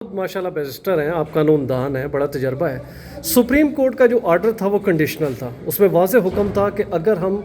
माशाल्लाह बैरिस्टर हैं आप, कानून दान हैं, बड़ा तजर्बा है। सुप्रीम कोर्ट का जो आर्डर था वो कंडीशनल था, उसमें वाज़ेह हुक्म था कि अगर हम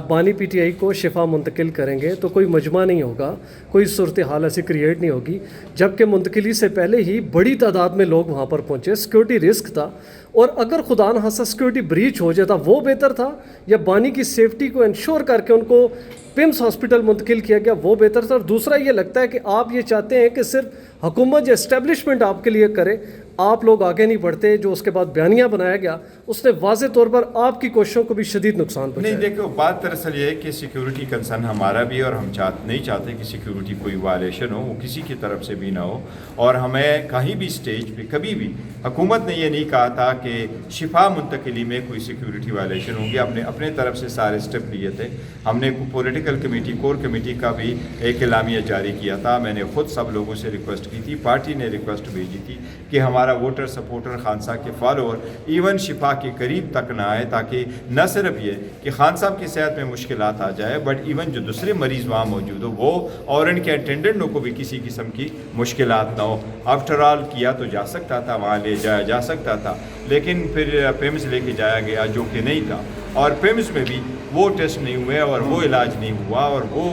बानी पीटीआई को शिफा मुंतकिल करेंगे तो कोई मजमा नहीं होगा, कोई सूरत हाल ऐसी क्रिएट नहीं होगी। जबकि मुंतकिली से पहले ही बड़ी तादाद में लोग वहाँ पर पहुँचे, सिक्योरिटी रिस्क था, और अगर खुदा न खास्ता सिक्योरिटी ब्रीच हो जाता वो बेहतर था, या बानी की सेफ्टी को इंश्योर करके उनको पिम्स हॉस्पिटल मुंतकिल किया गया वो बेहतर था। और दूसरा ये लगता है कि आप ये चाहते हैं कि सिर्फ हुकूमत या इस्टेब्लिशमेंट आपके लिए करे, आप लोग आगे नहीं बढ़ते। जो उसके बाद बयानिया बनाया गया उसने वाज़े तौर पर आपकी कोशिशों को भी शदीद नुकसान पहुंचाया। नहीं, देखो बात दरअसल ये है कि सिक्योरिटी कंसर्न हमारा भी, और हम नहीं चाहते कि सिक्योरिटी कोई वायलेशन हो, वो किसी की तरफ से भी ना हो। और हमें कहीं भी स्टेज पे कभी भी हुकूमत ने ये नहीं कहा था कि शिफा मुंतकिली में कोई सिक्योरिटी वायलेशन होगी। हमने अपने तरफ से सारे स्टेप लिए थे। हमने पॉलिटिकल कमेटी, कोर कमेटी का भी एक एलामिया जारी किया था। मैंने खुद सब लोगों से रिक्वेस्ट की थी, पार्टी ने रिक्वेस्ट भेजी थी कि हमारा वोटर सपोर्टर, खान साहब के फॉलोअर इवन शिफा के करीब तक ना आए, ताकि न सिर्फ ये कि खान साहब की सेहत में मुश्किलात आ जाए, बट इवन जो दूसरे मरीज़ वहाँ मौजूद हो वो और इनके अटेंडेंटों को भी किसी किस्म की मुश्किलात ना हो। आफ्टर ऑल किया तो जा सकता था, वहाँ ले जाया जा सकता था, लेकिन फिर पिम्स लेके जाया गया जो कि नहीं था, और पिम्स में भी वो टेस्ट नहीं हुए और वो इलाज नहीं हुआ और वो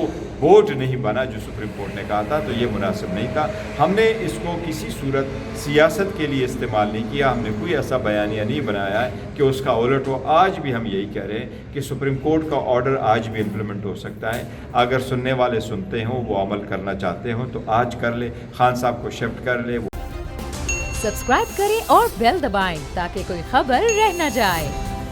बोर्ड नहीं बना जो सुप्रीम कोर्ट ने कहा था। तो ये मुनासिब नहीं था। हमने इसको किसी सूरत सियासत के लिए इस्तेमाल नहीं किया। हमने कोई ऐसा बयानिया नहीं बनाया है कि उसका उलट हो। आज भी हम यही कह रहे हैं कि सुप्रीम कोर्ट का ऑर्डर आज भी इम्प्लीमेंट हो सकता है। अगर सुनने वाले सुनते हों, वो अमल करना चाहते हों तो आज कर ले, खान साहब को शिफ्ट कर ले। सब्सक्राइब करें और बेल दबाएं ताकि कोई खबर रह न जाए।